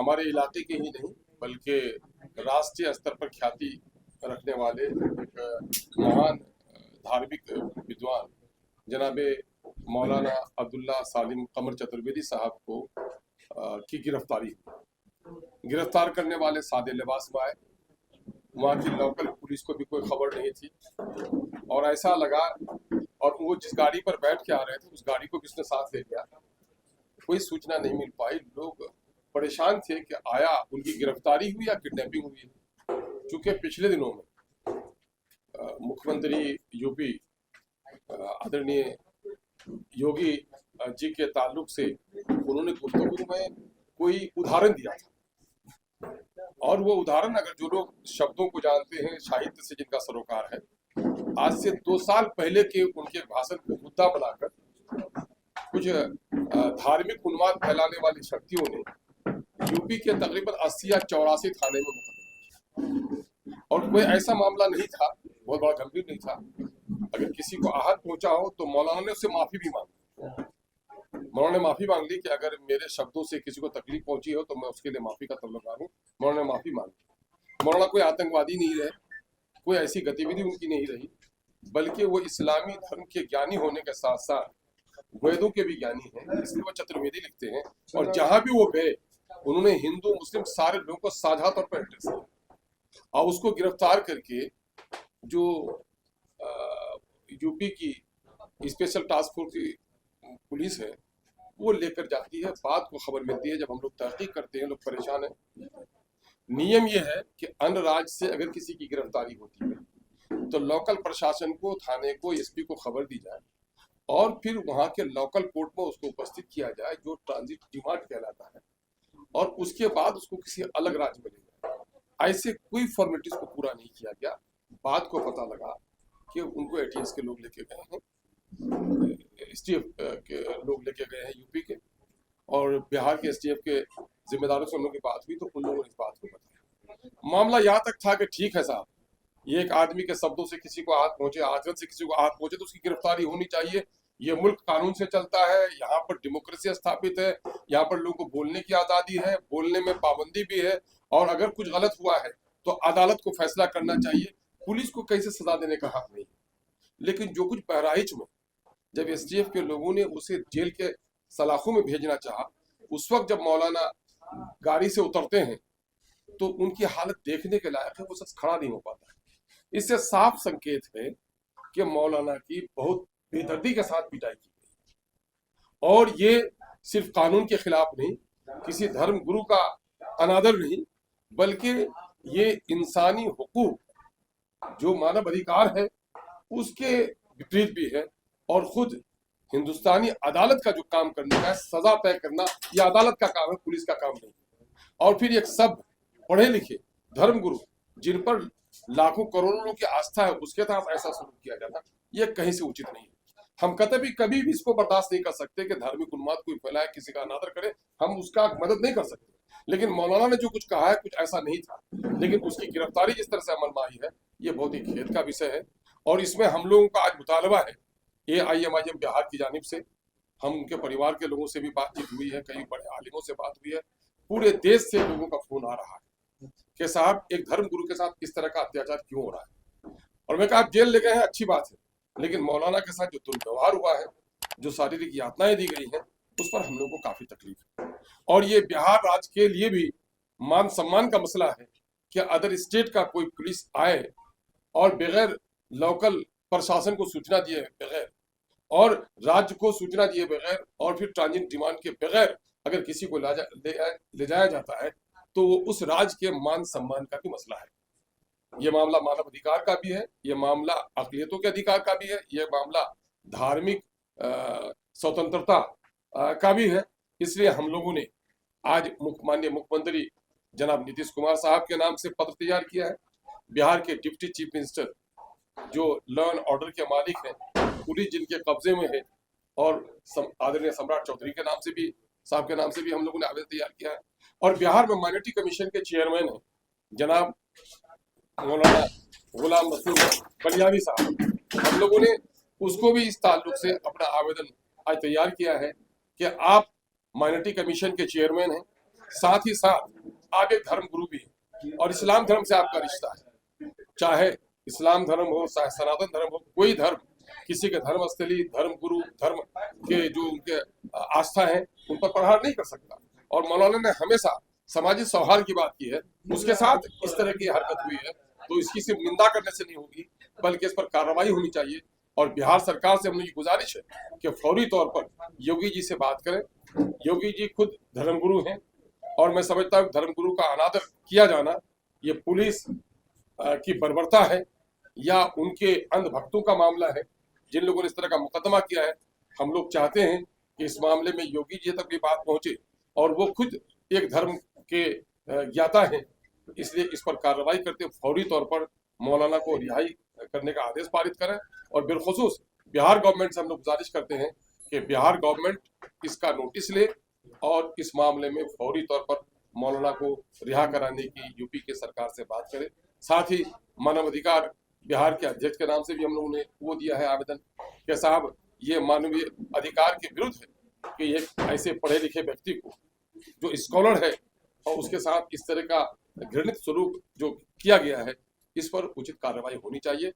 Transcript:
हमारे इलाके के ही नहीं बल्कि राष्ट्रीय स्तर पर ख्याति रखने वाले एक महान धार्मिक विद्वान जनाबे मौलाना अब्दुल्ला सालिम कमर चतुर्वेदी साहब को की गिरफ्तारी हुई। गिरफ्तार करने वाले सादे लिबास में आए। वहाँ की लोकल पुलिस को भी कोई खबर नहीं थी और ऐसा लगा, और वो जिस गाड़ी पर बैठ के आ रहे थे उस गाड़ी को किसने साथ ले लिया, कोई सूचना नहीं मिल पाई। लोग परेशान थे कि आया उनकी गिरफ्तारी हुई या किडनैपिंग हुई। चूंकि पिछले दिनों में मुख्यमंत्री यूपी आदरणीय योगी जी के ताल्लुक से उन्होंने गुफ्तगू में कोई उदाहरण दिया था, और वो उदाहरण अगर जो लोग शब्दों को जानते हैं, साहित्य से जिनका सरोकार है, आज से 2 साल पहले के उनके भाषण को मुद्दा बनाकर कुछ धार्मिक उन्माद फैलाने वाली शक्तियों ने यूपी के तकरीबन 80 या 84 थाने में मुकदमा, और कोई ऐसा मामला नहीं था, बहुत बड़ा गंभीर नहीं था। अगर किसी को आहत पहुंचा हो तो मौलाना ने उससे माफी भी मांगी। मौलाना ने माफी मांग ली कि अगर मेरे शब्दों से किसी को तकलीफ पहुंची हो तो मैं उसके लिए माफी का तलब करूं। मौलाना ने माफी मांगी। मौलाना कोई आतंकवादी नहीं रहे, कोई ऐसी गतिविधि उनकी नहीं रही, बल्कि वो इस्लामी धर्म के ज्ञानी होने के साथ साथ वेदों के भी ज्ञानी हैं, इसलिए वो चतुर्वेदी लिखते हैं। और जहां भी वो गए उन्होंने हिंदू मुस्लिम सारे लोगों को साझा तौर पर एड्रेस किया, और उसको गिरफ्तार करके जो यूपी की स्पेशल टास्क फोर्स की पुलिस है वो लेकर जाती है। बात को खबर मिलती है, जब हम लोग तहकीक करते हैं, लोग परेशान हैं। नियम ये है कि अन्य राज्य से अगर किसी की गिरफ्तारी होती है तो लोकल प्रशासन को, थाने को, एसपी को खबर दी जाए और फिर वहां के लोकल कोर्ट में उसको उपस्थित किया जाए, जो ट्रांजिट डिमांड कहलाता है, और उसके बाद उसको किसी अलग राज्य में ले जाए। ऐसे कोई फॉर्मेलिटीज को पूरा नहीं किया गया। बाद को पता लगा कि उनको एटीएस के लोग लेके गए हैं, एसटीएफ के लोग लेके गए हैं यूपी के, और बिहार के एसटीएफ के जिम्मेदारों से उन लोगों की बात हुई तो उन लोगों ने इस बात को बताया। मामला यहाँ तक था कि ठीक है साहब, ये एक आदमी के शब्दों से किसी को आहत पहुंचे, आचरण से किसी को आहत पहुंचे तो उसकी गिरफ्तारी होनी चाहिए। ये मुल्क कानून से चलता है, यहाँ पर डेमोक्रेसी स्थापित है, यहाँ पर लोगों को बोलने की आजादी है, बोलने में पाबंदी भी है, और अगर कुछ गलत हुआ है तो अदालत को फैसला करना चाहिए, पुलिस को कैसे सजा देने का हक नहीं। लेकिन जो कुछ बहराइच में जब एसटीएफ के लोगों ने उसे जेल के सलाखों में भेजना चाहा, उस वक्त जब मौलाना गाड़ी से उतरते हैं तो उनकी हालत देखने के लायक है, वो शख्स खड़ा नहीं हो पाता। इससे साफ संकेत है कि मौलाना की बहुत बेदर्दी के साथ पिटाई की गई, और ये सिर्फ कानून के खिलाफ नहीं, किसी धर्म गुरु का अनादर नहीं, बल्कि ये इंसानी हुकूक जो मानव अधिकार है उसके विपरीत भी है। और खुद हिंदुस्तानी अदालत का जो काम करने का है, सजा तय करना, यह अदालत का काम है, पुलिस का काम नहीं। और फिर एक सब पढ़े लिखे धर्मगुरु जिन पर लाखों करोड़ों लोगों की आस्था है, उसके साथ ऐसा सलूक किया जाना यह कहीं से उचित नहीं है। हम कभी भी इसको बर्दाश्त नहीं कर सकते कि धार्मिक उन्माद कोई फैलाए, किसी का अनादर करे, हम उसका मदद नहीं कर सकते। लेकिन मौलाना ने जो कुछ कहा है कुछ ऐसा नहीं था, लेकिन उसकी गिरफ्तारी जिस तरह से अमल में आई है ये बहुत ही खेद का विषय है। और इसमें हम लोगों का आज मुतालबा है, AIMIM बिहार की जानिब से, हम उनके परिवार के लोगों से भी बातचीत हुई है, कई बड़े आलिमों से बात हुई है, पूरे देश से लोगों का फोन आ रहा है कि साहब एक धर्म गुरु के साथ इस तरह का अत्याचार क्यों हो रहा है। और मैं कहा आप जेल ले गए हैं, अच्छी बात है, लेकिन मौलाना के साथ जो दुर्व्यवहार हुआ है, जो शारीरिक यातनाएं दी गई हैं, उस पर हम लोग को काफी तकलीफ है। और ये बिहार राज्य के लिए भी मान सम्मान का मसला है कि अदर स्टेट का कोई पुलिस आए और बगैर लोकल प्रशासन को सूचना दिए बगैर और राज्य को सूचना दिए बगैर और फिर ट्रांजिट डिमांड के बगैर अगर किसी को ले जाया जाता है तो वो उस राज्य के मान सम्मान का भी मसला है। ये मामला मानव अधिकार का भी है, ये मामला अक़लियतों के अधिकार का भी है, ये मामला धार्मिक स्वतंत्रता का भी है। इसलिए हम लोगों ने आज माननीय मुख्यमंत्री जनाब नीतीश कुमार साहब के नाम से पत्र तैयार किया है। बिहार के डिप्टी चीफ मिनिस्टर जो लॉ एंड ऑर्डर के मालिक हैं, पुलिस जिनके कब्जे में है, और आदरणीय सम्राट चौधरी के नाम से भी, साहब के नाम से भी हम लोगों ने आवेदन तैयार किया है। और बिहार में माइनॉरिटी कमीशन के चेयरमैन हैं जनाब मौलाना गुलाम रसूल बलियावी साहब, हम लोगों ने उसको भी इस ताल्लुक से अपना आवेदन आज तैयार किया है कि आप माइनॉरिटी कमीशन के चेयरमैन हैं, साथ ही साथ आप एक धर्म गुरु भी हैं और इस्लाम धर्म से आपका रिश्ता है, चाहे इस्लाम धर्म हो चाहे सनातन धर्म हो, कोई धर्म किसी के धर्म स्थली धर्म गुरु धर्म के जो उनके आस्था है उन पर प्रहार नहीं कर सकता। और मौलाना ने हमेशा सामाजिक सौहार्द की बात की है, उसके साथ इस तरह की हरकत हुई है तो इसकी सिर्फ निंदा करने से नहीं होगी बल्कि इस पर कार्रवाई होनी चाहिए। और बिहार सरकार से हम लोग की गुजारिश है कि फौरी तौर पर योगी जी से बात करें। योगी जी खुद धर्मगुरु हैं और मैं समझता हूँ धर्मगुरु का अनादर किया जाना ये पुलिस की बर्बरता है या उनके अंधभक्तों का मामला है जिन लोगों ने इस तरह का मुकदमा किया है। हम लोग चाहते हैं कि इस मामले में योगी जी तक भी बात पहुंचे और वो खुद एक धर्म के ज्ञाता हैं, इसलिए इस पर कार्रवाई करते फौरी तौर पर मौलाना को रिहाई करने का आदेश पारित करें। और बिलखुसूस बिहार गवर्नमेंट से हम लोग गुजारिश करते हैं कि बिहार गवर्नमेंट इसका नोटिस ले और इस मामले में फौरी तौर पर मौलाना को रिहा कराने की यूपी के सरकार से बात करे। साथ ही मानव अधिकार बिहार के अध्यक्ष के नाम से भी हम लोगों ने वो दिया है आवेदन कि साहब ये मानवीय अधिकार के विरुद्ध है कि एक ऐसे पढ़े लिखे व्यक्ति को जो स्कॉलर है और उसके साथ इस तरह का घृणित स्वरूप जो किया गया है इस पर उचित कार्रवाई होनी चाहिए।